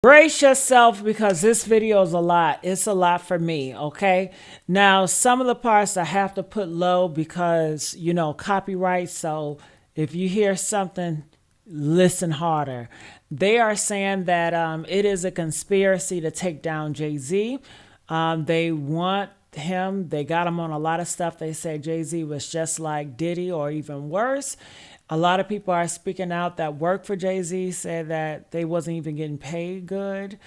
Brace yourself because this video is a lot. It's a lot for me, okay? Now, some of the parts I have to put low because, copyright. So if you hear something, listen harder. They are saying that it is a conspiracy to take down Jay-Z. They want him. They got him on a lot of stuff. They say Jay-Z was just like Diddy or even worse. A lot of people are speaking out that work for Jay-Z, said that they wasn't even getting paid good.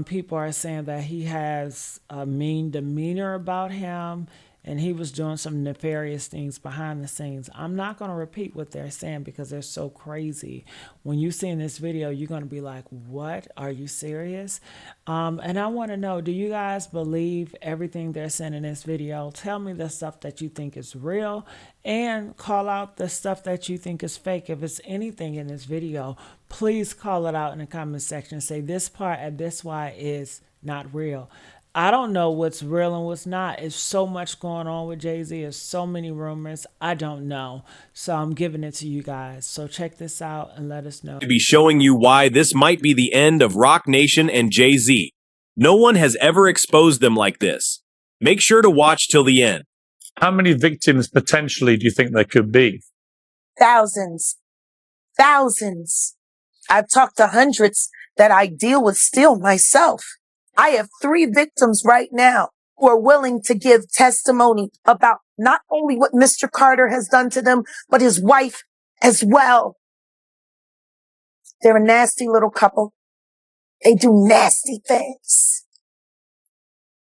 People are saying that he has a mean demeanor about him and he was doing some nefarious things behind the scenes. I'm not going to repeat what they're saying because they're so crazy. When you see in this video, you're going to be like, what? Are you serious? And I want to know, do you guys believe everything they're saying in this video? Tell me the stuff that you think is real and call out the stuff that you think is fake. If it's anything in this video, please call it out in the comment section. Say this part and this why is not real. I don't know what's real and what's not. It's so much going on with Jay-Z. There's so many rumors. I don't know. So I'm giving it to you guys. So check this out and let us know. To be showing you why this might be the end of Roc Nation and Jay-Z. No one has ever exposed them like this. Make sure to watch till the end. How many victims potentially do you think there could be? Thousands. Thousands. I've talked to hundreds that I deal with still myself. I have 3 victims right now who are willing to give testimony about not only what Mr. Carter has done to them, but his wife as well. They're a nasty little couple. They do nasty things.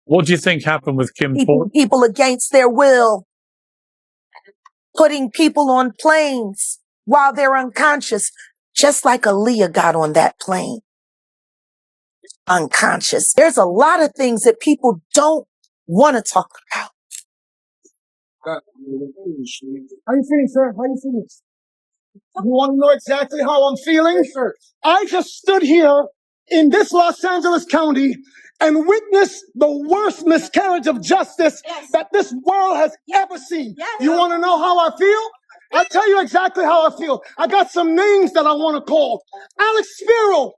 What do you think happened with Kim Porter? People against their will. Putting people on planes while they're unconscious, just like Aaliyah got on that plane. Unconscious. There's a lot of things that people don't want to talk about. How you feeling, sir? How you feeling? You want to know exactly how I'm feeling? Sir. I just stood here in this Los Angeles County and witnessed the worst miscarriage of justice that this world has ever seen. You want to know how I feel? I'll tell you exactly how I feel. I got some names that I want to call. Alex Spiro,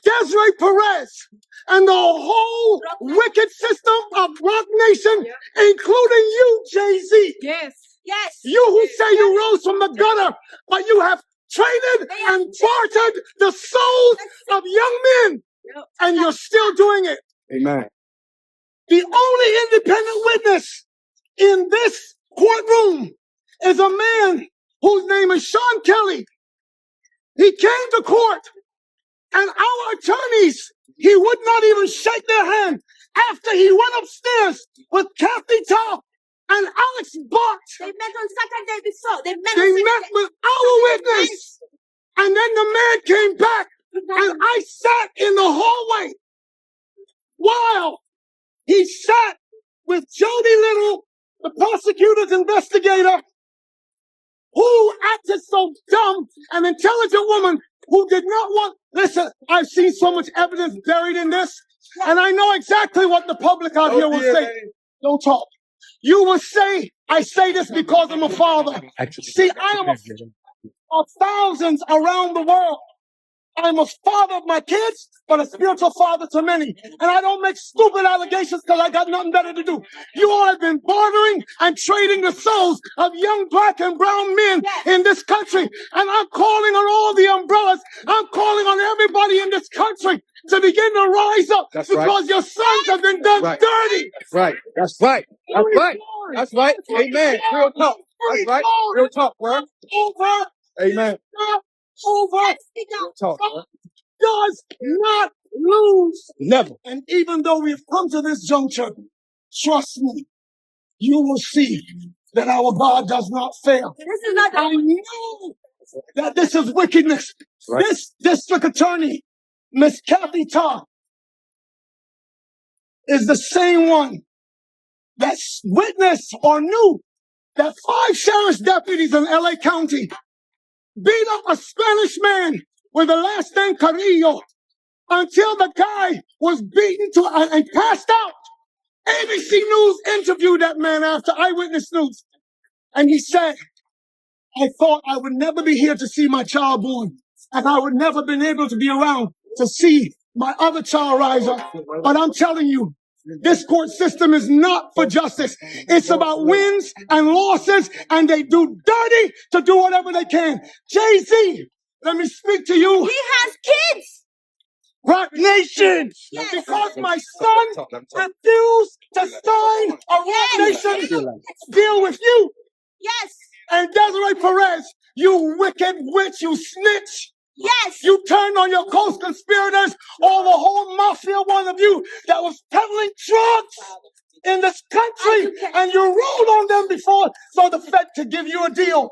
Desiree Perez, and the whole wicked system of Roc Nation, including you, Jay-Z. Yes. Yes. You who say you rose from the gutter, but you have traded and bartered the souls of young men, and you're still doing it. Amen. The only independent witness in this courtroom is a man whose name is Sean Kelly. He came to court, and our attorneys, he would not even shake their hand after he went upstairs with Kathy Top and Alex Bott. They met on Saturday before. They met with our witness. And then the man came back, and I sat in the hallway while he sat with Jody Little, the prosecutor's investigator, who acted so dumb, an intelligent woman who did not want, listen, I've seen so much evidence buried in this, and I know exactly what the public out here will say. Don't talk. You will say, I say this because I'm a father. See, I am a of thousands around the world. I'm a father of my kids, but a spiritual father to many. And I don't make stupid allegations because I got nothing better to do. You all have been bartering and trading the souls of young black and brown men in this country. And I'm calling on all the umbrellas. I'm calling on everybody in this country to begin to rise up. That's because right. your sons have been done dirty. That's right. That's right. That's right. That's right. Amen. Real talk. That's right. Real talk, bro. Over. Amen. Over. Real talk, bro. Does not lose. Never. And even though we've come to this juncture, trust me, you will see that our God does not fail. This is not I know that this is wickedness. Right. This district attorney, Miss Kathy Todd, is the same one that witnessed or knew that 5 sheriff's deputies in LA County beat up a Spanish man with the last name Carrillo until the guy was beaten to and passed out. ABC News interviewed that man after Eyewitness News. And he said, I thought I would never be here to see my child born. And I would never been able to be around to see my other child rise up. But I'm telling you, this court system is not for justice. It's about wins and losses, and they do dirty to do whatever they can. Jay-Z, let me speak to you. He has kids. Rock Nation, because my son refused to sign a Rock Nation deal with you. Yes. And Desiree Perez, you wicked witch, you snitch. Yes. You turned on your co-conspirators, all the whole mafia, one of you that was peddling drugs in this country, and you ruled on them before so the Fed could give you a deal.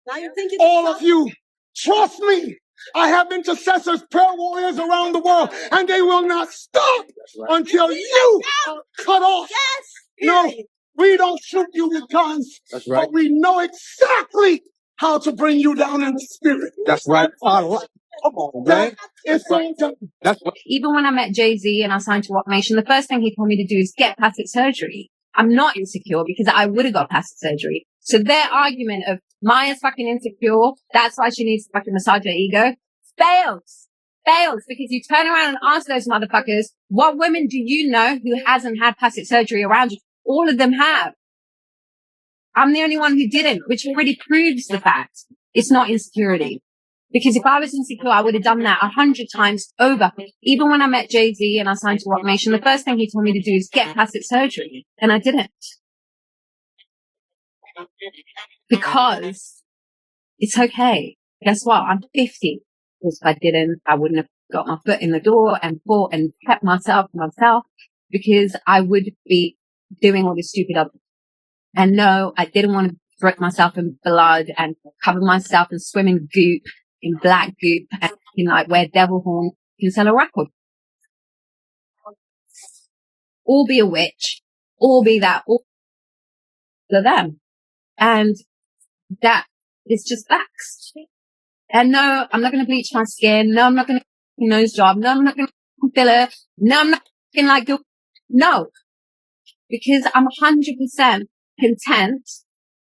Now you're thinking All of you, trust me, I have intercessors, prayer warriors around the world, and they will not stop until you are cut off. Yes. No, we don't shoot you with guns, but we know exactly how to bring you down in the spirit. That's right. Come on, man. It's going to That's what. Even when I met Jay-Z and I signed to Rock Nation, the first thing he told me to do is get plastic surgery. I'm not insecure because I would have got plastic surgery. So their argument of Maya's fucking insecure, that's why she needs to fucking massage her ego, fails. Fails because you turn around and ask those motherfuckers, what women do you know who hasn't had plastic surgery around you? All of them have. I'm the only one who didn't, which already proves the fact it's not insecurity. Because if I was insecure, I would have done that 100 times over. Even when I met Jay-Z and I signed to Rock Nation, the first thing he told me to do is get plastic surgery. And I didn't. Because it's okay. Guess what? I'm 50. Because if I didn't, I wouldn't have got my foot in the door and fought and kept myself because I would be doing all this stupid other. And no, I didn't want to wreck myself in blood and cover myself and swim in goop, in black goop, and like wear devil horn can sell a record. Or be a witch, or be that, all of them. And that is just facts. And no, I'm not going to bleach my skin. No, I'm not going to nose job. No, I'm not going to filler. No, I'm not going to like do. No, because I'm 100% content,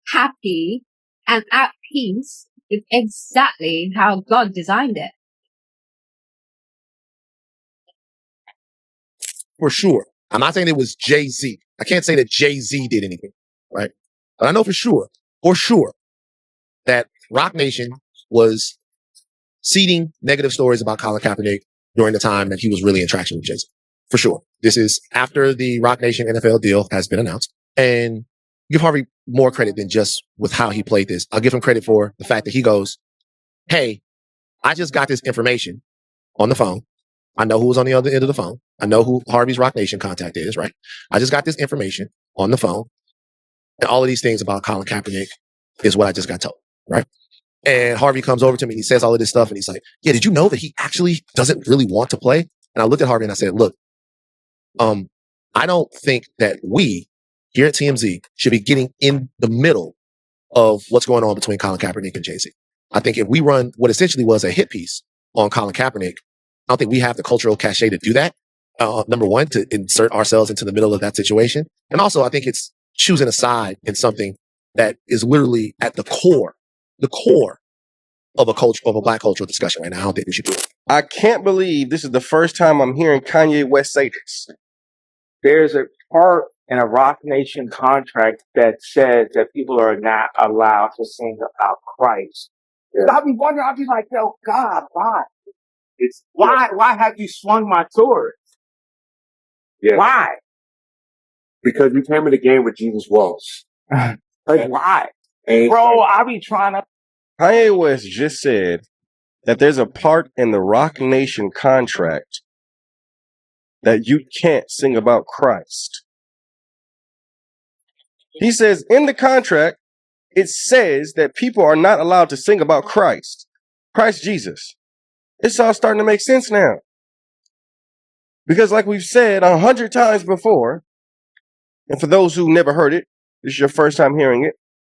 happy, and at peace with exactly how God designed it. For sure. I'm not saying it was Jay-Z. I can't say that Jay-Z did anything, right? But I know for sure, that Rock Nation was seeding negative stories about Colin Kaepernick during the time that he was really in traction with Jay-Z. For sure. This is after the Rock Nation NFL deal has been announced. And give Harvey more credit than just with how he played this. I'll give him credit for the fact that he goes, hey, I just got this information on the phone. I know who was on the other end of the phone. I know who Harvey's Rock Nation contact is, right? I just got this information on the phone. And all of these things about Colin Kaepernick is what I just got told, right? And Harvey comes over to me and he says all of this stuff and he's like, yeah, did you know that he actually doesn't really want to play? And I looked at Harvey and I said, look, I don't think that we here at TMZ should be getting in the middle of what's going on between Colin Kaepernick and Jay-Z. I think if we run what essentially was a hit piece on Colin Kaepernick, I don't think we have the cultural cachet to do that. Number one, to insert ourselves into the middle of that situation. And also, I think it's choosing a side in something that is literally at the core of a culture, of a Black cultural discussion right now. I don't think we should do it. I can't believe this is the first time I'm hearing Kanye West say this. There's a part in a Rock Nation contract that says that people are not allowed to sing about Christ. Yeah. I'll be wondering, I'll be like, yo, God, why? Why have you swung my sword? Yeah. Why? Because you came in the game with Jesus was. Like, why? Bro, I be trying to. Kanye West just said that there's a part in the Rock Nation contract that you can't sing about Christ. He says in the contract, it says that people are not allowed to sing about Christ Jesus. It's all starting to make sense now. Because like we've said 100 times before, and for those who never heard it, this is your first time hearing it,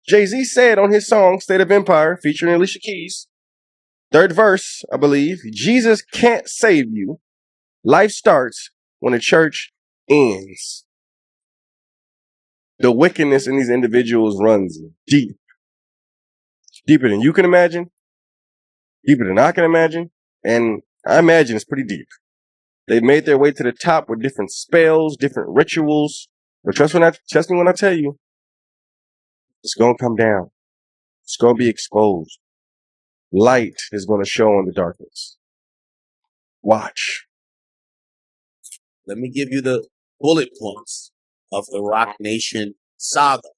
Jay-Z said on his song, State of Empire, featuring Alicia Keys, third verse, I believe, Jesus can't save you. Life starts when the church ends. The wickedness in these individuals runs deep. Deeper than you can imagine. Deeper than I can imagine. And I imagine it's pretty deep. They made their way to the top with different spells, different rituals. But trust me when I tell you, it's gonna come down. It's gonna be exposed. Light is gonna show in the darkness. Watch. Let me give you the bullet points of the Rock Nation saga.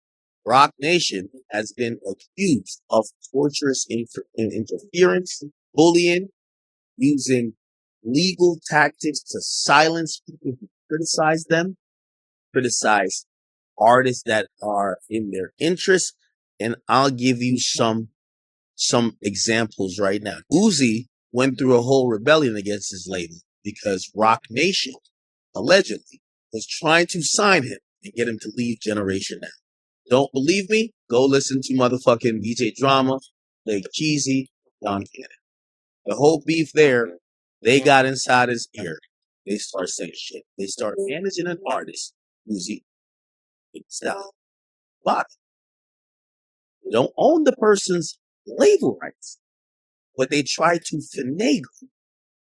Rock Nation has been accused of torturous interference, bullying, using legal tactics to silence people who criticize them, criticize artists that are in their interest. And I'll give you some examples right now. Uzi went through a whole rebellion against his label because Rock Nation allegedly was trying to sign him and get him to leave Generation Now. Don't believe me? Go listen to motherfucking DJ Drama, Lake Cheesy, Don Cannon. The whole beef there, they got inside his ear. They start saying shit. They start managing an artist, Uzi. Stop. But they don't own the person's label rights, but they try to finagle.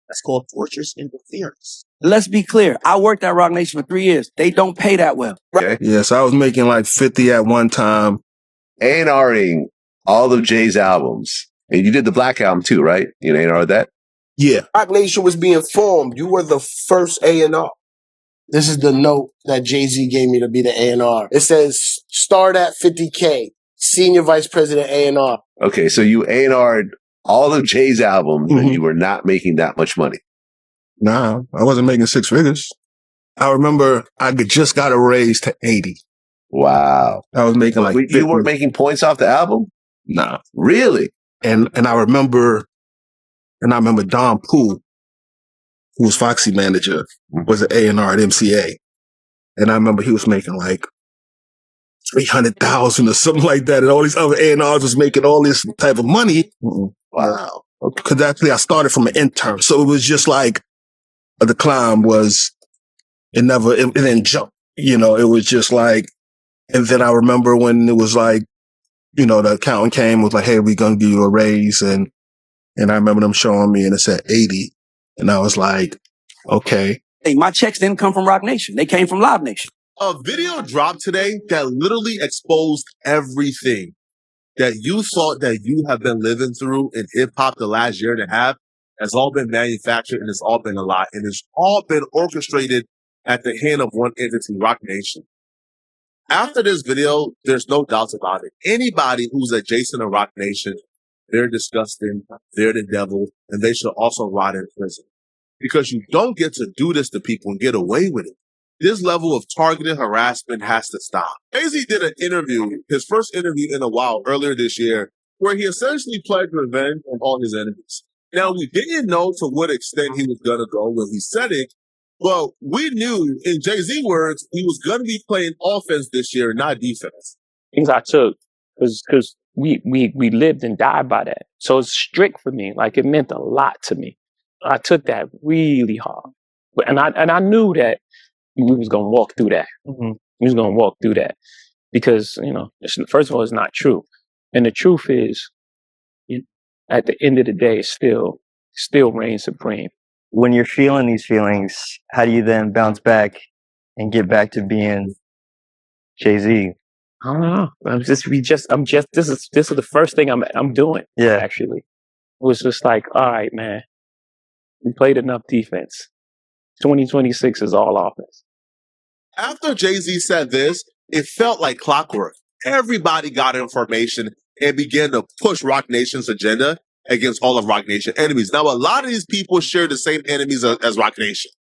That's called torturous interference. Let's be clear. I worked at Rock Nation for 3 years. They don't pay that well. Okay. Yes, I was making like 50 at one time. A&Ring all of Jay's albums. And you did the Black album too, right? You A&R that? Yeah. Rock Nation was being formed. You were the first A&R. This is the note that Jay-Z gave me to be the A&R. It says, start at 50K, Senior Vice President A&R. Okay, so you A&R'd all of Jay's albums and you were not making that much money. Nah, I wasn't making six figures. I remember I just got a raise to 80. Wow. I was making like 50. You weren't making points off the album? Nah. Really? And I remember Don Poole, who was Foxy manager, was an A&R at MCA. And I remember he was making like 300,000 or something like that. And all these other A&Rs was making all this type of money. Wow. Because actually I started from an intern. So it was just like the climb was, it didn't jump. You know, it was just like, and then I remember when it was like, you know, the accountant came, was like, hey, we're going to give you a raise. And I remember them showing me and it said 80. And I was like, okay. Hey, my checks didn't come from Rock Nation. They came from Live Nation. A video dropped today that literally exposed everything that you thought that you have been living through in hip hop the last year and a half has all been manufactured and it's all been a lie. And it's all been orchestrated at the hand of one entity, Rock Nation. After this video, there's no doubts about it. Anybody who's adjacent to Rock Nation, they're disgusting, they're the devil, and they should also rot in prison. Because you don't get to do this to people and get away with it. This level of targeted harassment has to stop. Jay-Z did an interview, his first interview in a while, earlier this year, where he essentially pledged revenge on all his enemies. Now, we didn't know to what extent he was going to go when he said it, but we knew, in Jay-Z words, he was going to be playing offense this year, not defense. Things I took, because we lived and died by that. So it's strict for me. Like, it meant a lot to me. I took that really hard. And I knew that we was going to walk through that. We was going to walk through that because, you know, first of all, it's not true. And the truth is, at the end of the day, it still reigns supreme. When you're feeling these feelings, how do you then bounce back and get back to being Jay-Z? I don't know. This is the first thing I'm doing. Yeah. Actually. It was just like, all right, man, we played enough defense. 2026 is all offense. After Jay-Z said this, it felt like clockwork. Everybody got information and began to push Rock Nation's agenda against all of Rock Nation enemies. Now, a lot of these people share the same enemies as Rock Nation,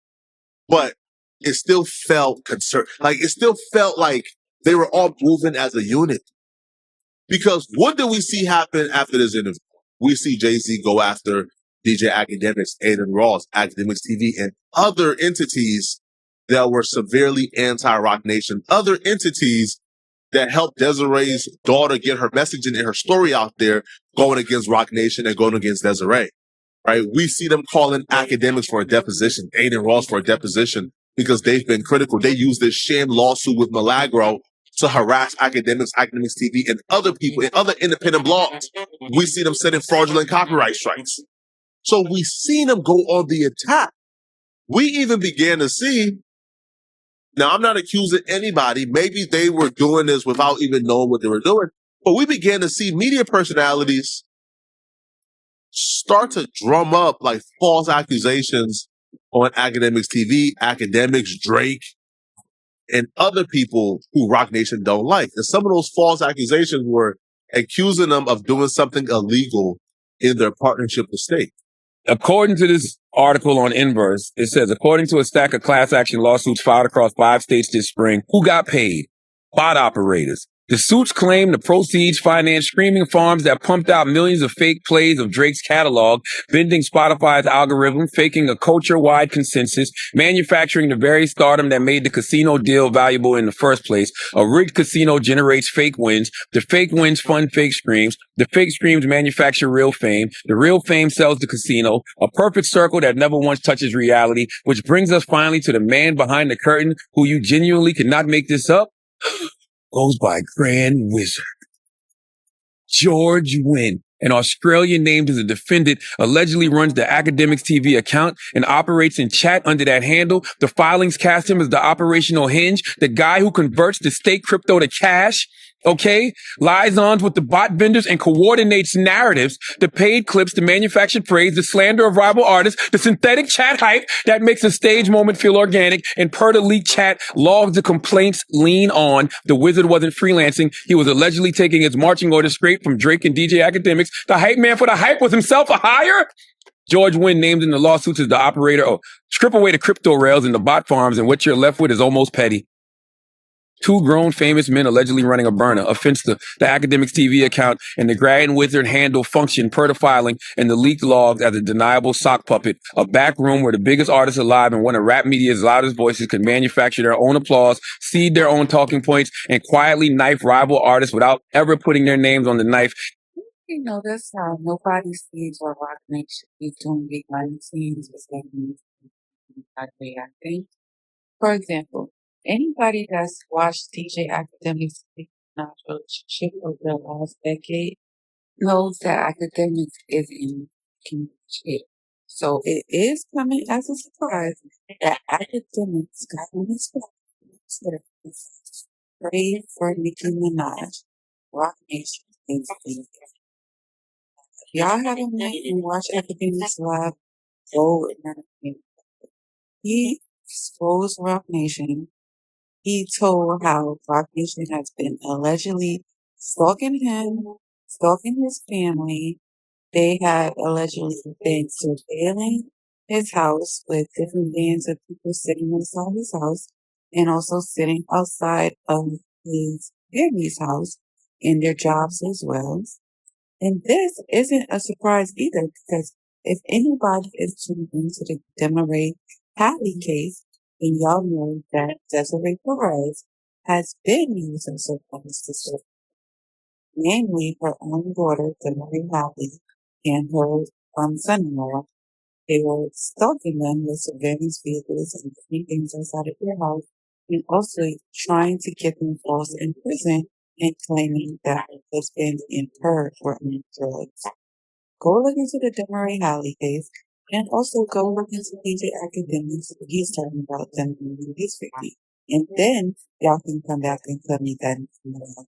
but it still felt concerned. Like, it still felt like they were all moving as a unit. Because what did we see happen after this interview? We see Jay-Z go after DJ Academics, Aiden Ross, Academics TV, and other entities that were severely anti-Rock Nation, other entities that helped Desiree's daughter get her messaging and her story out there, going against Rock Nation and going against Desiree, right? We see them calling Academics for a deposition, Aiden Ross for a deposition, because they've been critical. They used this sham lawsuit with Milagro to harass Academics, Academics TV, and other people and other independent blogs. We see them sending fraudulent copyright strikes. So we seen them go on the attack. we even began to see, now I'm not accusing anybody, maybe they were doing this without even knowing what they were doing, but we began to see media personalities start to drum up like false accusations on Academics TV, Academics, Drake, and other people who Rock Nation don't like. And some of those false accusations were accusing them of doing something illegal in their partnership with state. According to this article on Inverse, it says, according to a stack of class action lawsuits filed across 5 states this spring, who got paid? Bot operators. The suits claim the proceeds financed streaming farms that pumped out millions of fake plays of Drake's catalog, bending Spotify's algorithm, faking a culture-wide consensus, manufacturing the very stardom that made the casino deal valuable in the first place. A rigged casino generates fake wins. The fake wins fund fake streams. The fake streams manufacture real fame. The real fame sells the casino. A perfect circle that never once touches reality, which brings us finally to the man behind the curtain who you genuinely could not make this up. Goes by Grand Wizard. George Wynn, an Australian named as a defendant, allegedly runs the Academics TV account and operates in chat under that handle. The filings cast him as the operational hinge, the guy who converts the state crypto to cash. Okay? Liaisons with the bot vendors and coordinates narratives, the paid clips, the manufactured praise, the slander of rival artists, the synthetic chat hype that makes a stage moment feel organic, and per the leaked chat, logs the complaints lean on. The wizard wasn't freelancing. He was allegedly taking his marching orders straight from Drake and DJ Academics. The hype man for the hype was himself a hire? George Wynn named in the lawsuits as the operator. Oh, strip away the crypto rails and the bot farms, and what you're left with is almost petty. 2 grown famous men allegedly running a burner, a Finsta, the Academics TV account, and the Grand Wizard handle function per the filing and the leaked logs as a deniable sock puppet, a back room where the biggest artists alive and one of rap media's loudest voices could manufacture their own applause, seed their own talking points, and quietly knife rival artists without ever putting their names on the knife. You know, that's how nobody sees what Rock Nation is doing behind the scenes with that music. I think. For example, anybody that's watched DJ Academics' relationship over the last decade knows that Academics is in shit. So it is coming as a surprise that Academics got on this Twitter. Pray for Nicki Minaj. Rock Nation is in. Y'all haven't met and watched Academics live? Go and he exposed Rock Nation. He told how Rock Nation has been allegedly stalking him, stalking his family. They have allegedly been surveilling his house with different bands of people sitting inside his house and also sitting outside of his family's house in their jobs as well. And this isn't a surprise either, because if anybody is tuned into the Desiree Hadley case, then y'all know that Desiree Perez has been using surveillance to serve, namely her own daughter, Desiree Hadley, and her son-in-law. They were stalking them with surveillance vehicles and putting things outside of their house, and also trying to get them false in prison and claiming that her husband and her were on drugs. Go look into the Desiree Hadley case, and also go look into DJ Academics. He's talking about them in his 50. And then y'all can come back and tell me that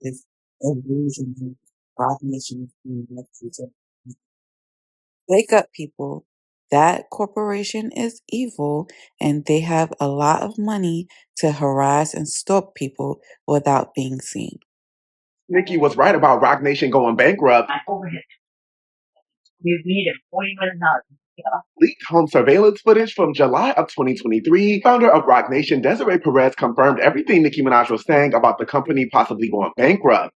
this illusion of Rock Nation. Wake up, people. That corporation is evil, and they have a lot of money to harass and stalk people without being seen. Nikki was right about Rock Nation going bankrupt. We needed $40 million. Leaked home surveillance footage from July of 2023. Founder of Rock Nation, Desiree Perez, confirmed everything Nicki Minaj was saying about the company possibly going bankrupt.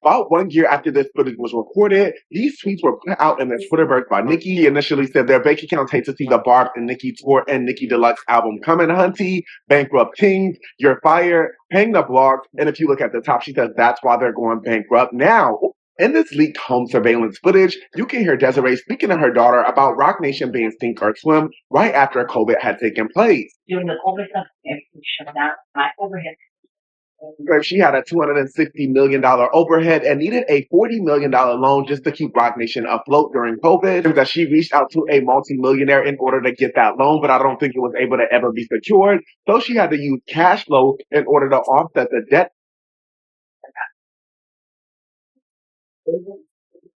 About 1 year after this footage was recorded, these tweets were put out in the Twitterverse by Nicki. He initially said their bank accounts hate to see the Barb and Nicki tour and Nicki Deluxe album coming, hunty, bankrupt kings, you're fired, hang the blog. And if you look at the top, she says that's why they're going bankrupt now. In this leaked home surveillance footage, you can hear Desiree speaking to her daughter about Rock Nation being sink or swim right after COVID had taken place. During the COVID stuff, everything shut down. My overhead She had a $260 million overhead and needed a $40 million loan just to keep Roc Nation afloat during COVID. That she reached out to a multimillionaire in order to get that loan, but I don't think it was able to ever be secured. So she had to use cash flow in order to offset the debt.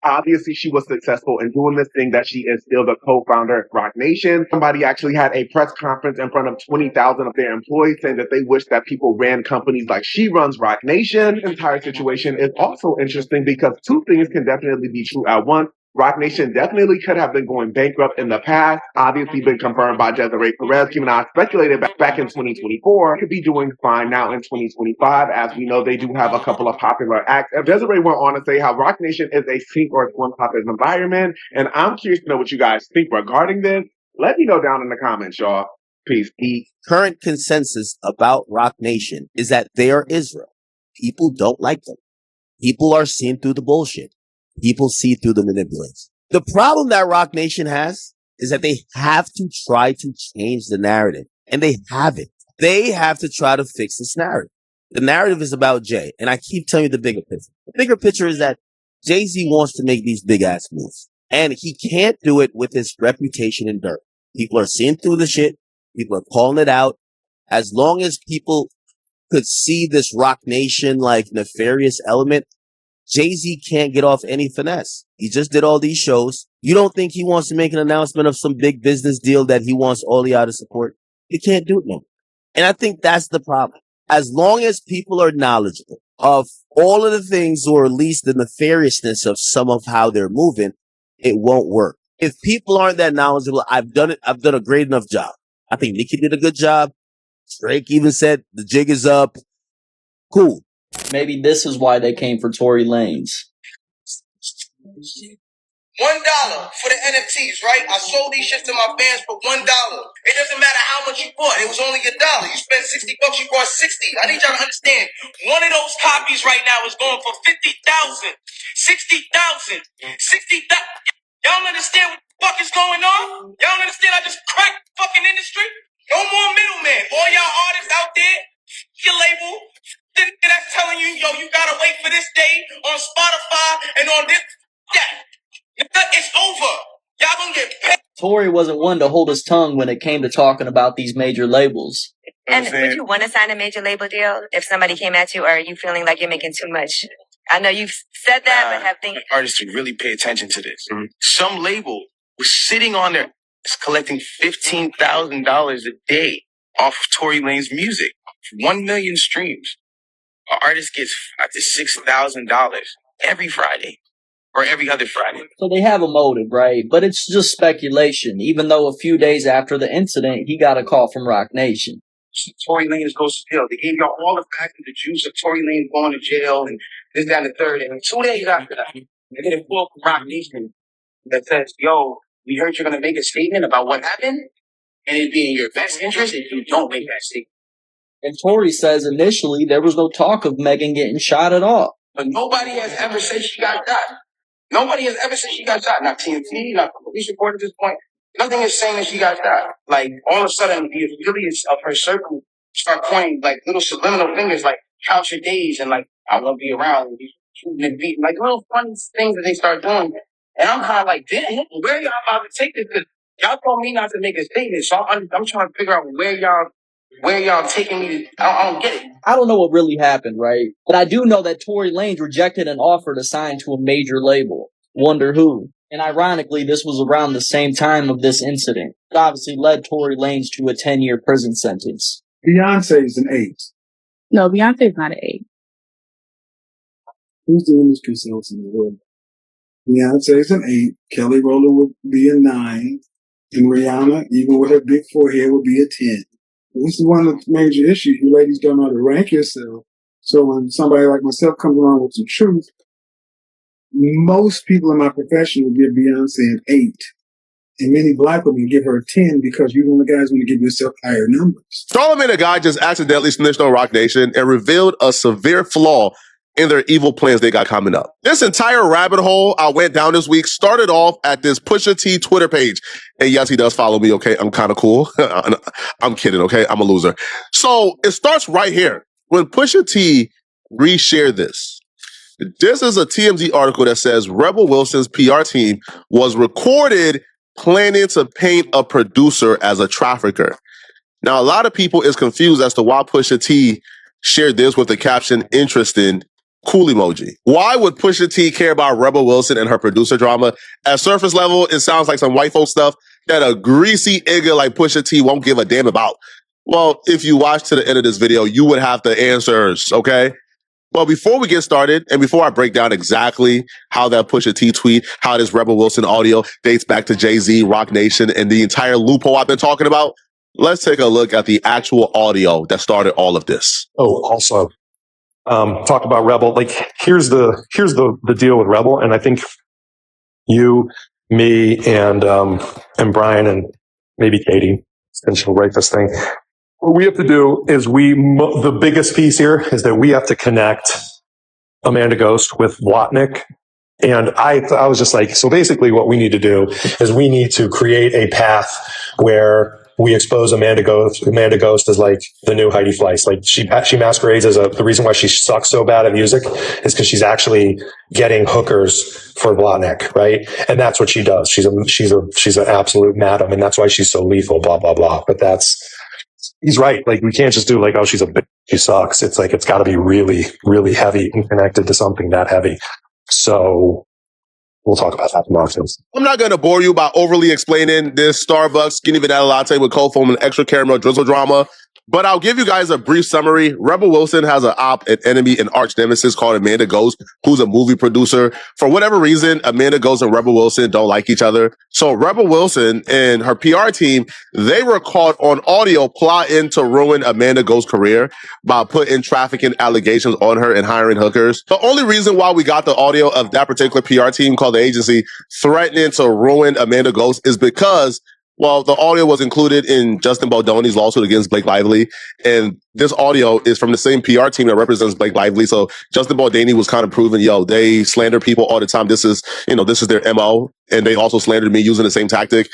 Obviously, she was successful in doing this thing that she is still the co-founder of Roc Nation. Somebody actually had a press conference in front of 20,000 of their employees saying that they wish that people ran companies like she runs Roc Nation. The entire situation is also interesting because two things can definitely be true at once. Roc Nation definitely could have been going bankrupt in the past. Obviously been confirmed by Desiree Perez. Kim and I speculated back in 2024. Could be doing fine now in 2025. As we know, they do have a couple of popular acts. Desiree went on to say how Roc Nation is a sink or swim type of environment. And I'm curious to know what you guys think regarding this. Let me know down in the comments, y'all. Peace. The current consensus about Roc Nation is that they are Israel. People don't like them. People are seeing through the bullshit. People see through the manipulation. The problem that Roc Nation has is that they have to try to change the narrative. And they haven't. They have to try to fix this narrative. The narrative is about Jay. And I keep telling you the bigger picture. The bigger picture is that Jay-Z wants to make these big ass moves. And he can't do it with his reputation in dirt. People are seeing through the shit. People are calling it out. As long as people could see this Roc Nation like nefarious element, Jay-Z can't get off any finesse. He just did all these shows. You don't think he wants to make an announcement of some big business deal that he wants all y'all to support? He can't do it no more. And I think that's the problem. As long as people are knowledgeable of all of the things, or at least the nefariousness of some of how they're moving, it won't work. If people aren't that knowledgeable, I've done a great enough job. I think Nicki did a good job. Drake even said the jig is up. Cool. Maybe this is why they came for Tory Lanez. $1 for the NFTs, right? I sold these shits to my fans for $1. It doesn't matter how much you bought. It was only $1. You spent $60, you bought 60. I need y'all to understand. One of those copies right now is going for 50,000, 60,000, 60,000. Y'all don't understand what the fuck is going on? Y'all don't understand I just cracked the fucking industry? No more middleman. All y'all artists out there, your label, that's telling you, yo, you gotta wait for this day on Spotify and on this. Yeah. It's over. Y'all gonna get paid. Tory wasn't one to hold his tongue when it came to talking about these major labels. And would you want to sign a major label deal if somebody came at you, or are you feeling like you're making too much? I know you've said that, but have things. Artists to really pay attention to this. Mm-hmm. Some label was sitting on their collecting $15,000 a day off of Tory Lanez music. 1 million streams. An artist gets $5,000 to $6,000 every Friday. Or every other Friday. So they have a motive, right? But it's just speculation, even though a few days after the incident, he got a call from Roc Nation. Tory Lanez goes to jail. They gave y'all all the facts and the juice of Tory Lanez going to jail and this, that, and the third. And 2 days after that, they get a call from Roc Nation that says, yo, we heard you're going to make a statement about what happened, and it'd be in your best interest if you don't make that statement. And Tory says initially there was no talk of Megan getting shot at all. But nobody has ever said she got shot. Nobody has ever said she got shot. Not TNT, not the police report at this point. Nothing is saying that she got shot. Like, all of a sudden, the affiliates of her circle start pointing, like, little subliminal fingers, like, count your days, and, like, I won't be around, and shooting and beating. Like, little funny things that they start doing. And I'm kind of like, damn, where y'all about to take this? Because y'all told me not to make a statement, so I'm trying to figure out where y'all taking me to. I don't get it. I don't know what really happened, right? But I do know that Tory Lanez rejected an offer to sign to a major label. Wonder who? And ironically, this was around the same time of this incident. It obviously led Tory Lanez to a 10-year prison sentence. Beyonce's an 8. No, Beyonce's not an 8. Who's the industry sales in the world? Beyonce's an 8. Kelly Rowland would be a 9. And Rihanna, even with her big forehead, would be a 10. This is one of the major issues. You ladies don't know how to rank yourself. So when somebody like myself comes along with some truth, most people in my profession would give Beyonce an 8. And many black women give her a 10 because you're one of the guys want to give yourself higher numbers. Charlamagne the God just accidentally snitched on Roc Nation and revealed a severe flaw in their evil plans they got coming up. This entire rabbit hole I went down this week started off at this Pusha T Twitter page. And yes, he does follow me, okay? I'm kind of cool. I'm kidding, okay? I'm a loser. So it starts right here when Pusha T reshared this is a TMZ article that says Rebel Wilson's PR team was recorded planning to paint a producer as a trafficker. Now, a lot of people is confused as to why Pusha T shared this with the caption, interesting, cool emoji. Why would Pusha T care about Rebel Wilson and her producer drama? At surface level, it sounds like some white folk stuff that a greasy nigga like Pusha T won't give a damn about. Well, if you watch to the end of this video, you would have the answers, okay? Well, before we get started, and before I break down exactly how that Pusha T tweet, how this Rebel Wilson audio dates back to Jay-Z, Rock Nation, and the entire loophole I've been talking about, let's take a look at the actual audio that started all of this. Oh, also, talk about Rebel. Like, here's the deal with Rebel, and I think you, me, and Brian, and maybe Katie, and she'll write this thing. What we have to do is the biggest piece here is that we have to connect Amanda Ghost with Watnick. And I was just like, so basically what we need to do is we need to create a path where we expose Amanda Ghost. Amanda Ghost is like the new Heidi Fleiss. Like she masquerades as the reason why she sucks so bad at music is because she's actually getting hookers for Watnick, right? And that's what she does. She's an absolute madam, and that's why she's so lethal, blah, blah, blah. But he's right. Like, we can't just do like, oh, she's a bitch, she sucks. It's like, it's got to be really, really heavy and connected to something that heavy. So we'll talk about that tomorrow. I'm not going to bore you by overly explaining this Starbucks skinny vanilla latte with cold foam and extra caramel drizzle drama, but I'll give you guys a brief summary. Rebel Wilson has an an enemy, an arch nemesis called Amanda Ghost, who's a movie producer. For whatever reason, Amanda Ghost and Rebel Wilson don't like each other. So Rebel Wilson and her PR team, they were caught on audio plotting to ruin Amanda Ghost's career by putting trafficking allegations on her and hiring hookers. The only reason why we got the audio of that particular PR team called the agency threatening to ruin Amanda Ghost is because, well, the audio was included in Justin Baldoni's lawsuit against Blake Lively. And this audio is from the same PR team that represents Blake Lively. So Justin Baldoni was kind of proving, they slander people all the time. This is their MO. And they also slandered me using the same tactic.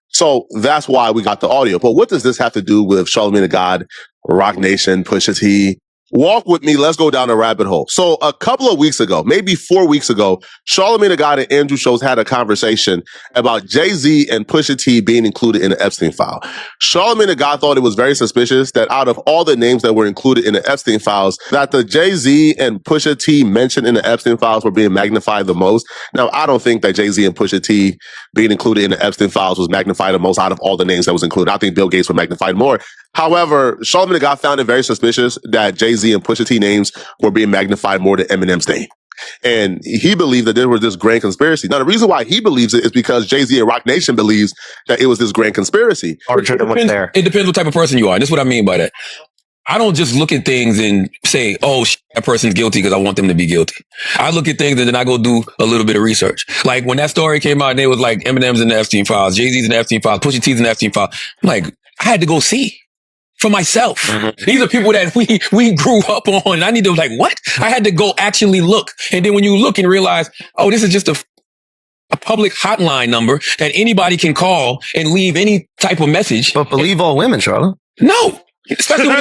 So that's why we got the audio. But what does this have to do with Charlamagne the God, Rock Nation, Pusha T? Walk with me. Let's go down a rabbit hole. So a couple of weeks ago, maybe 4 weeks ago, Charlamagne the God and Andrew Schultz had a conversation about Jay-Z and Pusha T being included in the Epstein file. Charlamagne the God thought it was very suspicious that out of all the names that were included in the Epstein files, that the Jay-Z and Pusha T mentioned in the Epstein files were being magnified the most. Now, I don't think that Jay-Z and Pusha T being included in the Epstein files was magnified the most out of all the names that was included. I think Bill Gates were magnified more. However, Charlamagne the God found it very suspicious that Jay-Z and Pusha T names were being magnified more than Eminem's name. And he believed that there was this grand conspiracy. Now, the reason why he believes it is because Jay-Z and Rock Nation believes that it was this grand conspiracy. It depends what type of person you are. And this is what I mean by that. I don't just look at things and say, oh, that person's guilty because I want them to be guilty. I look at things and then I go do a little bit of research. Like when that story came out and it was like Eminem's in the Epstein files, Jay-Z's in the Epstein files, Pusha T's in the Epstein files. I'm like, I had to go see for myself. These are people that we grew up on. I need to what? I had to go actually look. And then when you look and realize, oh, this is just a public hotline number that anybody can call and leave any type of message. But believe all women, Charlotte. No. Especially when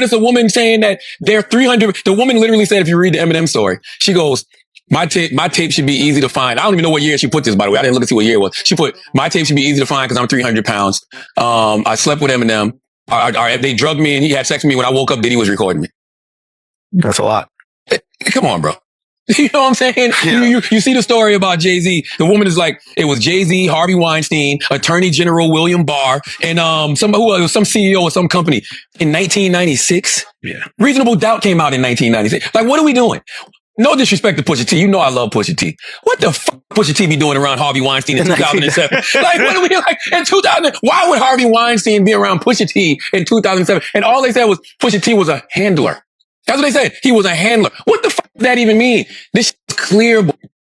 it's a woman saying that they're 300. The woman literally said, if you read the Eminem story, she goes, my tape should be easy to find. I don't even know what year she put this, by the way. I didn't look and see what year it was. She put, my tape should be easy to find because I'm 300 pounds. I slept with Eminem. They drugged me and he had sex with me. When I woke up, then he was recording me. That's a lot. Come on, bro. You know what I'm saying? Yeah. You see the story about Jay-Z. The woman is like, it was Jay-Z, Harvey Weinstein, Attorney General William Barr, and some CEO of some company in 1996. Yeah. Reasonable Doubt came out in 1996. Like, what are we doing? No disrespect to Pusha T. You know I love Pusha T. What the fuck Pusha T be doing around Harvey Weinstein in 2007? Like, what are we like in 2000? Why would Harvey Weinstein be around Pusha T in 2007? And all they said was Pusha T was a handler. That's what they said. He was a handler. What the fuck does that even mean? This is clear.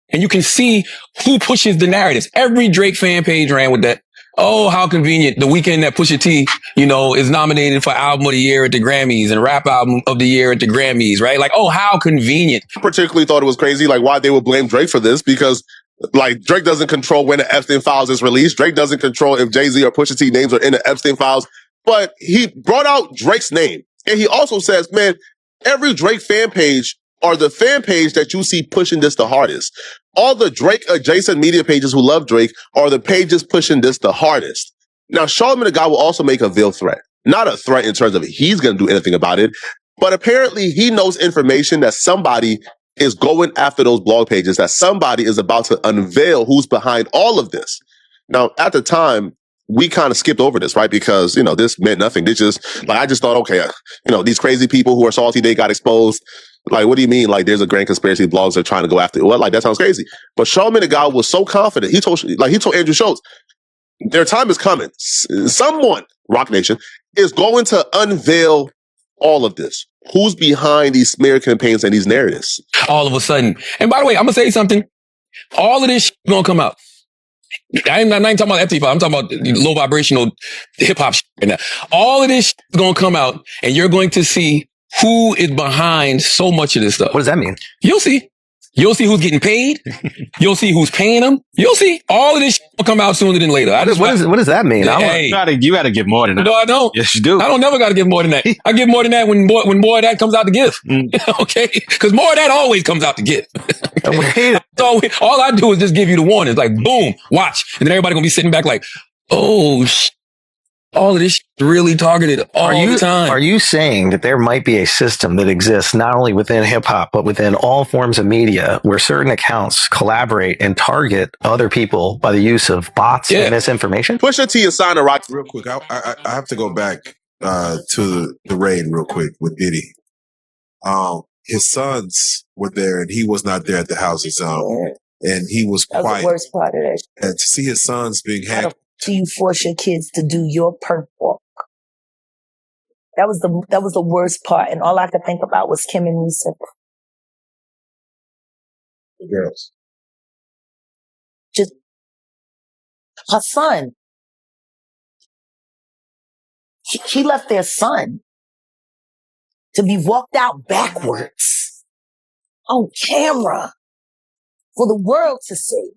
And you can see who pushes the narratives. Every Drake fan page ran with that. Oh, how convenient. The weekend that Pusha T, is nominated for Album of the Year at the Grammys and Rap Album of the Year at the Grammys, right? Like, oh, how convenient. I particularly thought it was crazy, like, why they would blame Drake for this, because like Drake doesn't control when the Epstein files is released. Drake doesn't control if Jay-Z or Pusha T names are in the Epstein files. But he brought out Drake's name And he also says, man, every Drake fan page are the fan page that you see pushing this the hardest. All the Drake adjacent media pages who love Drake are the pages pushing this the hardest. Now, Charlamagne the God will also make a veiled threat. Not a threat in terms of he's going to do anything about it, but apparently he knows information that somebody is going after those blog pages, that somebody is about to unveil who's behind all of this. Now, at the time, we kind of skipped over this, right? Because, this meant nothing. They just, I just thought, okay, these crazy people who are salty, they got exposed. Like, what do you mean? Like, there's a grand conspiracy blogs that are trying to go after it. What? Like, that sounds crazy. But Charlamagne the God was so confident. He told Andrew Schultz, their time is coming. Someone, Rock Nation, is going to unveil all of this. Who's behind these smear campaigns and these narratives? All of a sudden. And by the way, I'm going to say something. All of this is going to come out. I ain't talking about FT5. I'm talking about low vibrational hip hop right now. All of this is going to come out and you're going to see who is behind so much of this stuff. What does that mean? You'll see. You'll see who's getting paid. You'll see who's paying them. You'll see. All of this will come out sooner than later. What does that mean? Hey, You gotta give more than that. no, I don't. Yes, you do. I don't never got to give more than that. I give more than that when more of that comes out to give. Okay? Because more of that always comes out to give. So all I do is just give you the warnings. Like, boom, watch. And then everybody going to be sitting back like, oh, all of this really targeted all the time. Are you saying that there might be a system that exists not only within hip hop, but within all forms of media where certain accounts collaborate and target other people by the use of bots and misinformation? Pusha T is signed to Rock. Real quick, I have to go back to the raid real quick with Diddy. His sons were there and he was not there at the house. And he was quiet. That was the worst part of that. And to see his sons being hacked. Do you force your kids to do your perp walk? That was the worst part, and all I could think about was Kim and Nisa. The girls. Just her son. He left their son to be walked out backwards on camera for the world to see.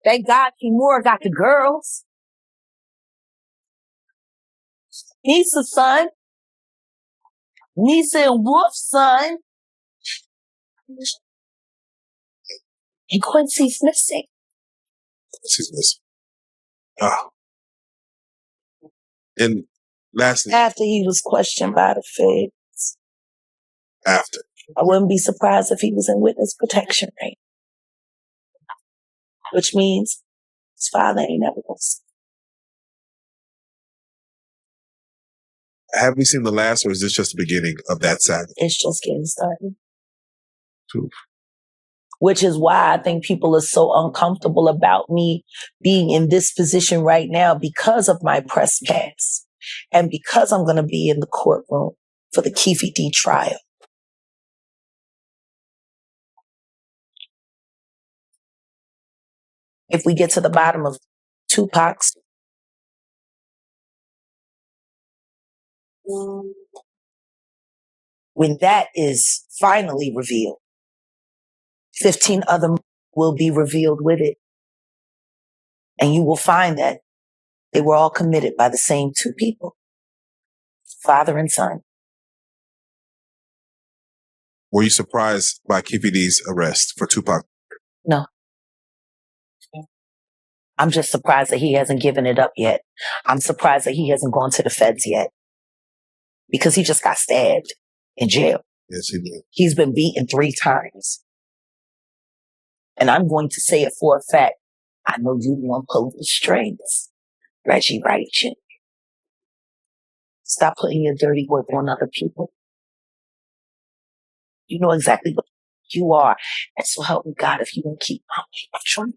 Thank God Kimura got the girls. Nisa's son. Nisa and Wolf's son. And Quincy's missing. Quincy's missing. And lastly. After he was questioned by the feds. After. I wouldn't be surprised if he was in witness protection right. Which means his father ain't never gonna see. Have we seen the last, or is this just the beginning of that saga? It's just getting started. Oof. Which is why I think people are so uncomfortable about me being in this position right now because of my press pass and because I'm going to be in the courtroom for the Keefe D trial. If we get to the bottom of Tupac's, when that is finally revealed, 15 other will be revealed with it. And you will find that they were all committed by the same two people, father and son. Were you surprised by Keefe D's arrest for Tupac? No. I'm just surprised that he hasn't given it up yet. I'm surprised that he hasn't gone to the feds yet. Because he just got stabbed in jail. Yes, he did. He's been beaten 3 times. And I'm going to say it for a fact. I know you want to pull the strings. Reggie Wright. Stop putting your dirty work on other people. You know exactly what you are. And so help me God if you don't keep trying.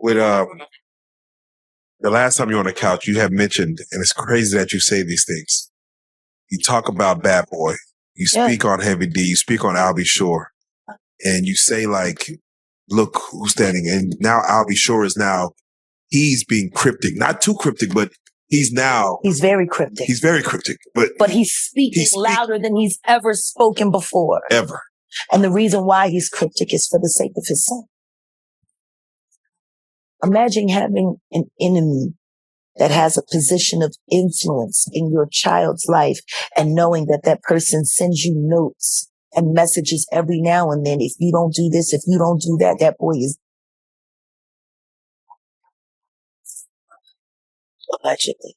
With the last time you were on the couch, you have mentioned, and it's crazy that you say these things. You talk about Bad Boy. You speak on Heavy D. You speak on Albie Shore. And you say, like, look who's standing. And now Albie Shore is now, he's being cryptic. Not too cryptic, but he's very cryptic. He's very cryptic. But he's speaking louder than he's ever spoken before. Ever. And the reason why he's cryptic is for the sake of his son. Imagine having an enemy that has a position of influence in your child's life and knowing that that person sends you notes and messages every now and then. If you don't do this, if you don't do that, that boy is allegedly.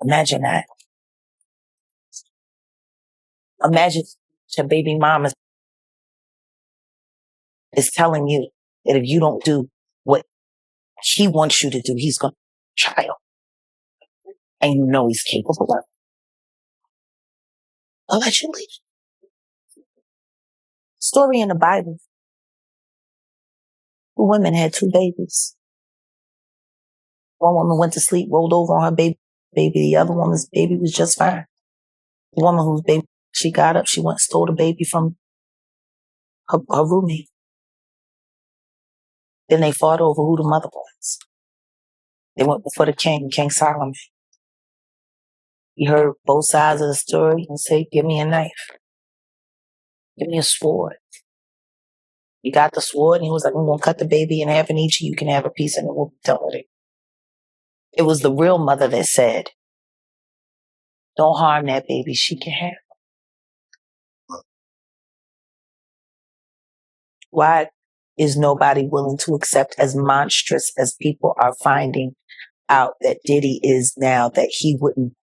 Imagine that. Imagine your baby mama is telling you that if you don't do what he wants you to do, he's going to child. And you know he's capable of it. Allegedly. Story in the Bible. Two women had two babies. One woman went to sleep, rolled over on her baby. The other woman's baby was just fine. The woman whose baby, she got up, she went and stole the baby from her roommate. Then they fought over who the mother was. They went before the king, King Solomon. He heard both sides of the story and said, give me a knife. Give me a sword. He got the sword and he was like, I'm going to cut the baby in half and each of you can have a piece and it will be done with it. It was the real mother that said, don't harm that baby, she can have it. Why is nobody willing to accept, as monstrous as people are finding out that Diddy is now, that he wouldn't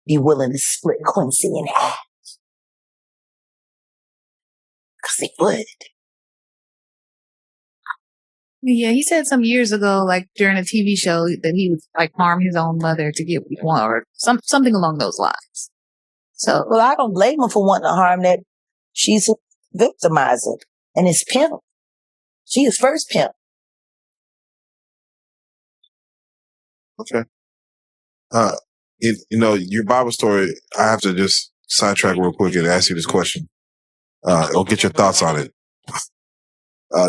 be willing to split Quincy in half? Because he would. Yeah, he said some years ago, like during a TV show, that he would like harm his own mother to get what he wanted, or something along those lines. So, well, I don't blame him for wanting to harm that. She's a victimizer and his pimp. She is first pimp. Okay. Your Bible story, I have to just sidetrack real quick and ask you this question. Or get your thoughts on it.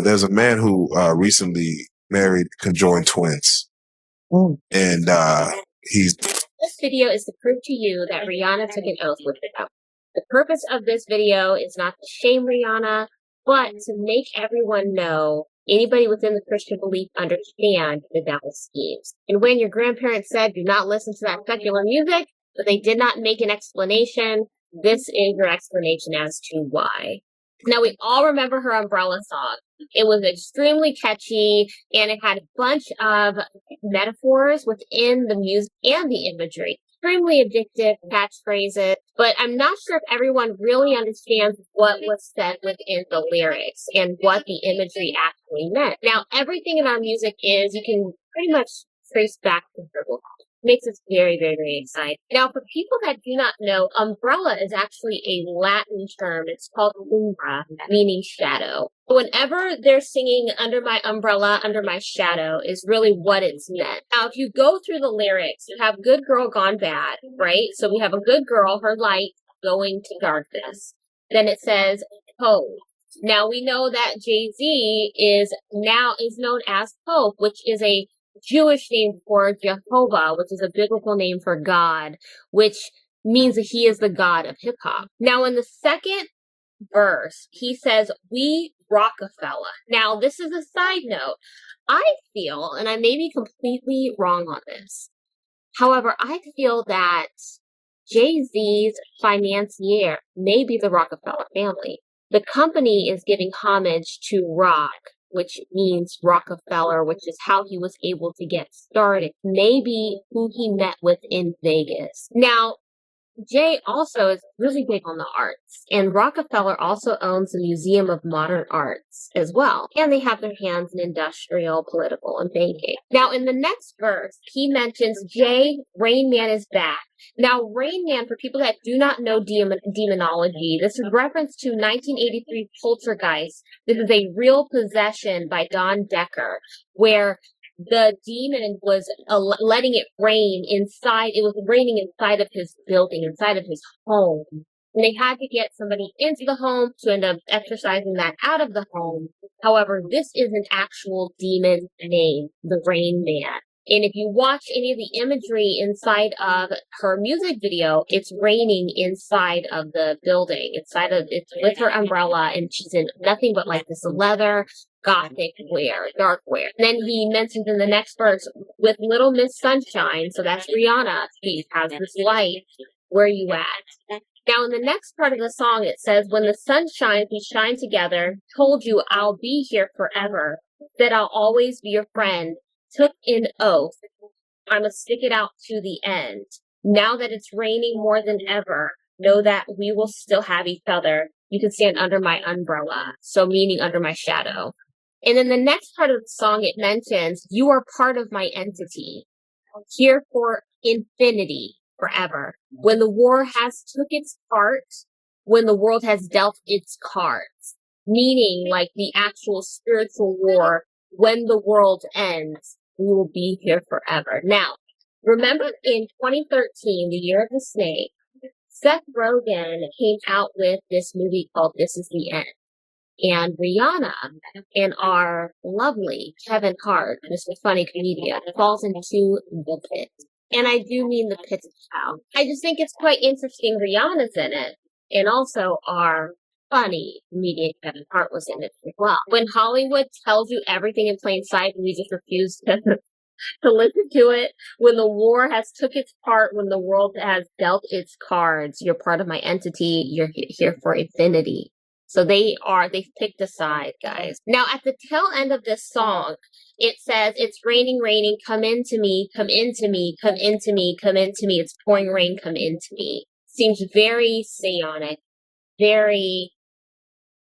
There's a man who recently married conjoined twins. And he's... This video is to prove to you that Rihanna took an oath with them. The purpose of this video is not to shame Rihanna, but to make everyone know, anybody within the Christian belief understand the devil schemes. And when your grandparents said, do not listen to that secular music, but they did not make an explanation, this is your explanation as to why. Now, we all remember her Umbrella song. It was extremely catchy, and it had a bunch of metaphors within the music and the imagery. Extremely addictive catchphrases, but I'm not sure if everyone really understands what was said within the lyrics and what the imagery actually meant. Now, everything in our music you can pretty much trace back to biblical. Makes us very, very, very excited. Now, for people that do not know, umbrella is actually a Latin term. It's called umbra, meaning shadow. Whenever they're singing under my umbrella, under my shadow is really what it's meant. Now, if you go through the lyrics, you have good girl gone bad, right? So we have a good girl, her light going to darkness. Then it says Pope. Now we know that Jay-Z is known as Pope, which is a Jewish name for Jehovah, which is a biblical name for God, which means that he is the God of hip hop. Now, in the second verse, he says, we Rockefeller. Now, this is a side note. I feel, and I may be completely wrong on this, however, I feel that Jay-Z's financier may be the Rockefeller family. The company is giving homage to ROC, which means Rockefeller, which is how he was able to get started. Maybe who he met with in Vegas. Now, Jay also is really big on the arts, and Rockefeller also owns the Museum of Modern Arts as well. And they have their hands in industrial, political, and banking. Now, in the next verse, he mentions Jay, Rain Man is back. Now, Rain Man, for people that do not know demonology, this is reference to 1983 Poltergeist. This is a real possession by Don Decker, where the demon was letting it rain inside. It was raining inside of his building, inside of his home. And they had to get somebody into the home to end up exorcising that out of the home. However, this is an actual demon name, the Rain Man. And if you watch any of the imagery inside of her music video, it's raining inside of the building, it's with her umbrella, and she's in nothing but like this leather, gothic wear, dark wear. And then he mentions in the next verse, with Little Miss Sunshine, so that's Rihanna, she has this light, where you at? Now, in the next part of the song, it says, when the sun shines, we shine together, told you I'll be here forever, that I'll always be your friend, took an oath, I'ma stick it out to the end. Now that it's raining more than ever, know that we will still have each other. You can stand under my umbrella, so meaning under my shadow. And in the next part of the song, it mentions, you are part of my entity, here for infinity, forever. When the war has took its part, when the world has dealt its cards, meaning like the actual spiritual war, when the world ends, we will be here forever. Now, remember in 2013, the year of the snake, Seth Rogen came out with this movie called This Is the End. And Rihanna and our lovely Kevin Hart, Mr. Funny Comedian, falls into the pit. And I do mean the pit of hell. I just think it's quite interesting Rihanna's in it. And also our funny comedian Kevin Hart was in it as well. When Hollywood tells you everything in plain sight and you just refuse to listen to it, when the war has took its part, when the world has dealt its cards, you're part of my entity, you're here for infinity. So they've picked a side, guys. Now, at the tail end of this song, it says, it's raining, raining, come into me, come into me, come into me, come into me. It's pouring rain, come into me. Seems very psionic, very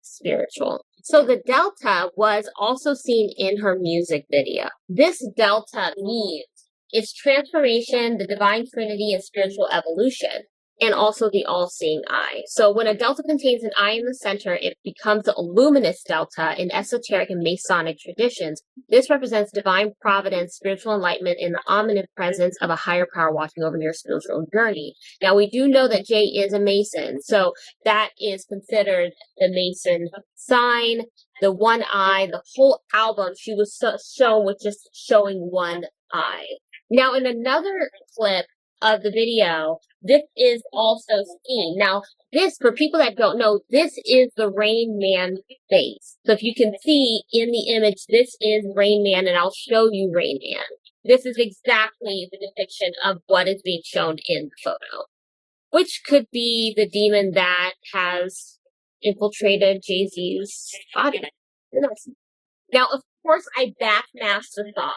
spiritual. So the delta was also seen in her music video. This delta means it's transformation, the divine trinity, and spiritual evolution, and also the all-seeing eye. So when a delta contains an eye in the center, it becomes a luminous delta in esoteric and Masonic traditions. This represents divine providence, spiritual enlightenment, and the omnipresent presence of a higher power watching over your spiritual journey. Now, we do know that Jay is a Mason, so that is considered the Mason sign, the one eye, the whole album. She was shown with just showing one eye. Now, in another clip of the video, this is also seen. Now, this, for people that don't know, this is the Rain Man face. So if you can see in the image, this is Rain Man, and I'll show you Rain Man. This is exactly the depiction of what is being shown in the photo, which could be the demon that has infiltrated Jay-Z's body. Now, of course, I backmasked the song.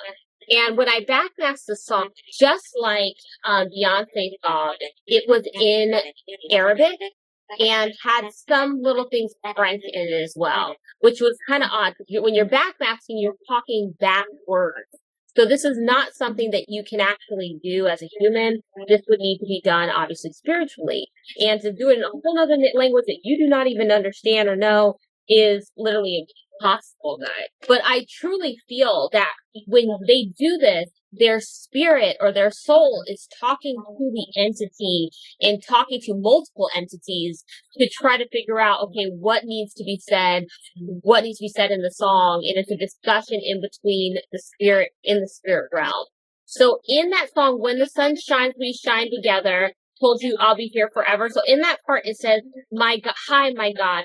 And when I backmasked the song, just like Beyonce's song, it was in Arabic and had some little things French in it as well, which was kind of odd. When you're backmasking, you're talking backwards. So this is not something that you can actually do as a human. This would need to be done, obviously, spiritually. And to do it in a whole other language that you do not even understand or know is literally impossible, guys. But I truly feel that when they do this, their spirit or their soul is talking to the entity and talking to multiple entities to try to figure out, okay, what needs to be said in the song. And it's a discussion in between the spirit, in the spirit realm. So in that song, when the sun shines, we shine together, told you I'll be here forever. So in that part, it says, my God, hi, my God.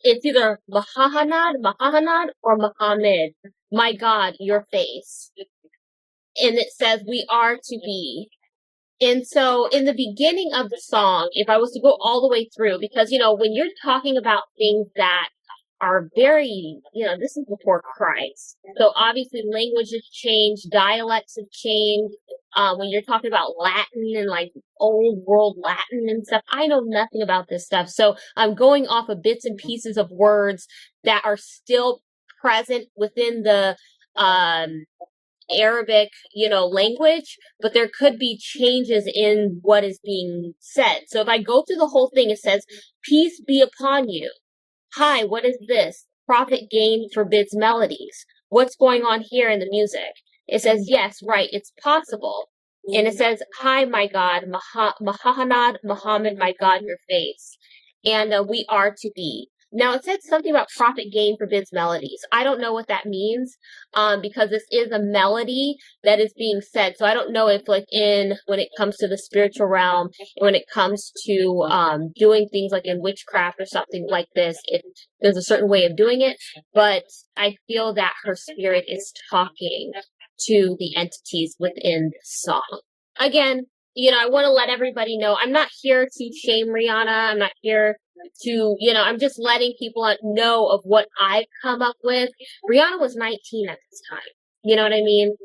It's either Mahahanad, or Muhammad. My God, your face. And it says, we are to be. And so in the beginning of the song, if I was to go all the way through, because, when you're talking about things that are very, this is before Christ. So obviously languages change, dialects have changed. When you're talking about Latin and like old world Latin and stuff, I know nothing about this stuff. So I'm going off of bits and pieces of words that are still present within the, Arabic, language, but there could be changes in what is being said. So if I go through the whole thing, it says, peace be upon you. Hi, what is this? Prophet gain forbids melodies. What's going on here in the music? It says, yes, right, it's possible. And it says, hi, my God, Mahahanad, Muhammad, my God, your face. And we are to be. Now, it said something about profit gain forbids melodies. I don't know what that means, because this is a melody that is being said. So I don't know if, like, when it comes to the spiritual realm, when it comes to doing things like in witchcraft or something like this, if there's a certain way of doing it. But I feel that her spirit is talking to the entities within the song. Again, I want to let everybody know I'm not here to shame Rihanna. I'm not here to, I'm just letting people know of what I've come up with. Rihanna was 19 at this time. You know what I mean?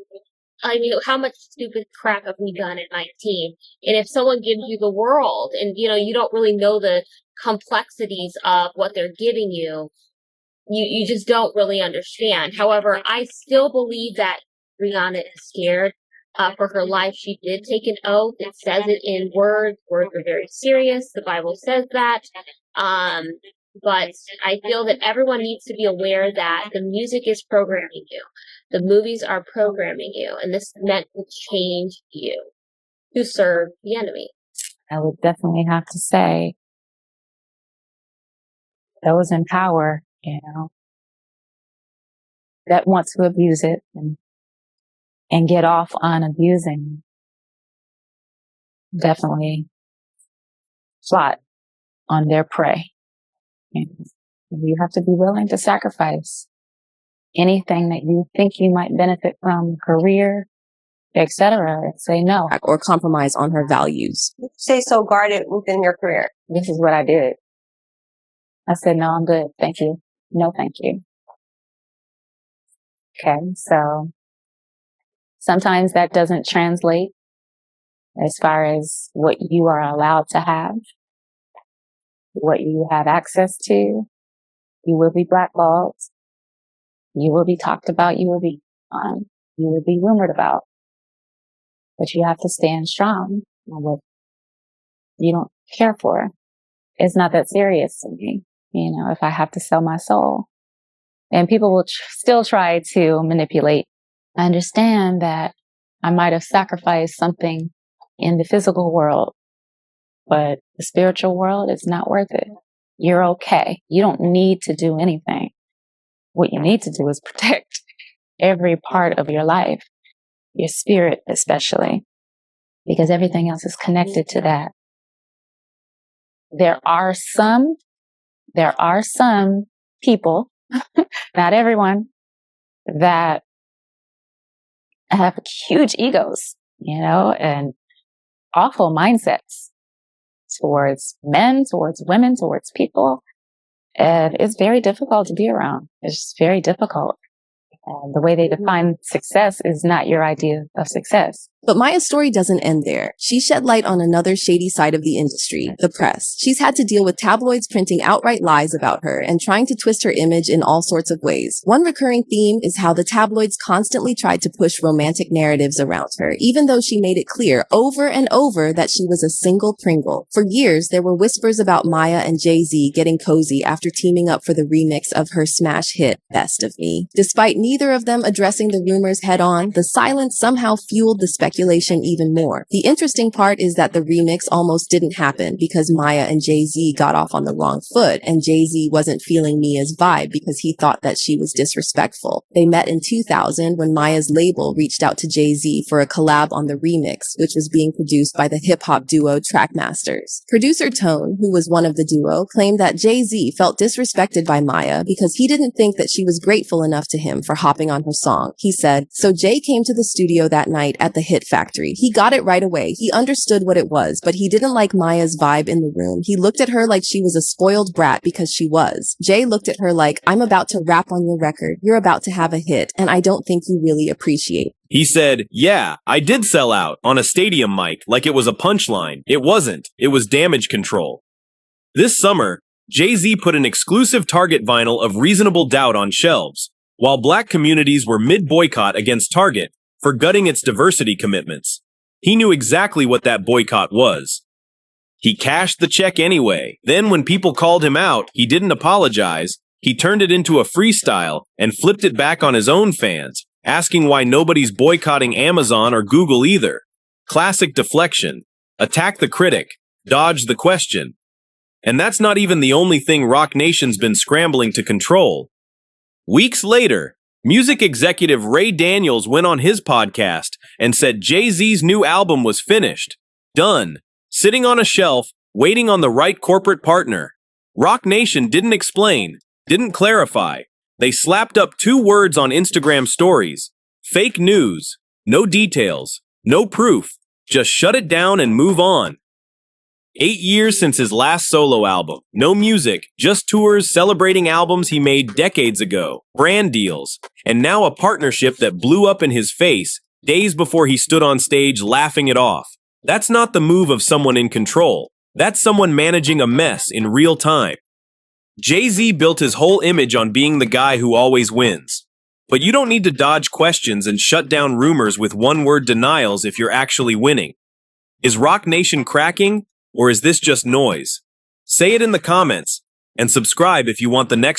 How much stupid crap have we done at 19? And if someone gives you the world and, you don't really know the complexities of what they're giving you, you just don't really understand. However, I still believe that Rihanna is scared for her life. She did take an oath. It says it in words. Words are very serious. The Bible says that. But I feel that everyone needs to be aware that the music is programming you. The movies are programming you. And this is meant to change you to serve the enemy. I would definitely have to say those in power, that want to abuse it and get off on abusing, definitely plot on their prey. And you have to be willing to sacrifice anything that you think you might benefit from, career, etc. Say no. Or compromise on her values. Stay so guarded within your career. This is what I did. I said, no, I'm good. Thank you. No, thank you. Okay, so sometimes that doesn't translate as far as what you are allowed to have, what you have access to. You will be blackballed. You will be talked about. You will be rumored about. But you have to stand strong on what you don't care for. It's not that serious to me, if I have to sell my soul. And people will still try to manipulate. I understand that I might have sacrificed something in the physical world, but the spiritual world is not worth it. You're okay. You don't need to do anything. What you need to do is protect every part of your life, your spirit especially, because everything else is connected to that. There are some people, not everyone, that have huge egos, and awful mindsets towards men, towards women, towards people. And it's very difficult to be around. It's just very difficult. And the way they define success is not your idea of success. But Maya's story doesn't end there. She shed light on another shady side of the industry, the press. She's had to deal with tabloids printing outright lies about her and trying to twist her image in all sorts of ways. One recurring theme is how the tabloids constantly tried to push romantic narratives around her, even though she made it clear over and over that she was a single Pringle. For years, there were whispers about Maya and Jay-Z getting cozy after teaming up for the remix of her smash hit, Best of Me. Despite neither of them addressing the rumors head on, the silence somehow fueled the speculation even more. The interesting part is that the remix almost didn't happen because Maya and Jay-Z got off on the wrong foot, and Jay-Z wasn't feeling Mia's vibe because he thought that she was disrespectful. They met in 2000 when Maya's label reached out to Jay-Z for a collab on the remix, which was being produced by the hip-hop duo Trackmasters. Producer Tone, who was one of the duo, claimed that Jay-Z felt disrespected by Maya because he didn't think that she was grateful enough to him for hopping on her song. He said, "So Jay came to the studio that night at the Hit Factory. He got it right away. He understood what it was, but he didn't like Maya's vibe in the room. He looked at her like she was a spoiled brat because she was. Jay looked at her like, I'm about to rap on your record. You're about to have a hit, and I don't think you really appreciate it." He said, "Yeah, I did sell out on a stadium mic like it was a punchline. It wasn't. It was damage control." This summer, Jay-Z put an exclusive Target vinyl of Reasonable Doubt on shelves, while black communities were mid-boycott against Target for gutting its diversity commitments. He knew exactly what that boycott was. He cashed the check anyway. Then when people called him out, he didn't apologize. He turned it into a freestyle and flipped it back on his own fans, asking why nobody's boycotting Amazon or Google either. Classic deflection. Attack the critic. Dodge the question. And that's not even the only thing Roc Nation's been scrambling to control. Weeks later, music executive Ray Daniels went on his podcast and said Jay-Z's new album was finished, done, sitting on a shelf, waiting on the right corporate partner. Roc Nation didn't explain, didn't clarify. They slapped up 2 words on Instagram stories. Fake news. No details. No proof. Just shut it down and move on. 8 years since his last solo album. No music, just tours celebrating albums he made decades ago. Brand deals. And now a partnership that blew up in his face days before he stood on stage laughing it off. That's not the move of someone in control. That's someone managing a mess in real time. Jay-Z built his whole image on being the guy who always wins. But you don't need to dodge questions and shut down rumors with one-word denials if you're actually winning. Is Roc Nation cracking, or is this just noise? Say it in the comments, and subscribe if you want the next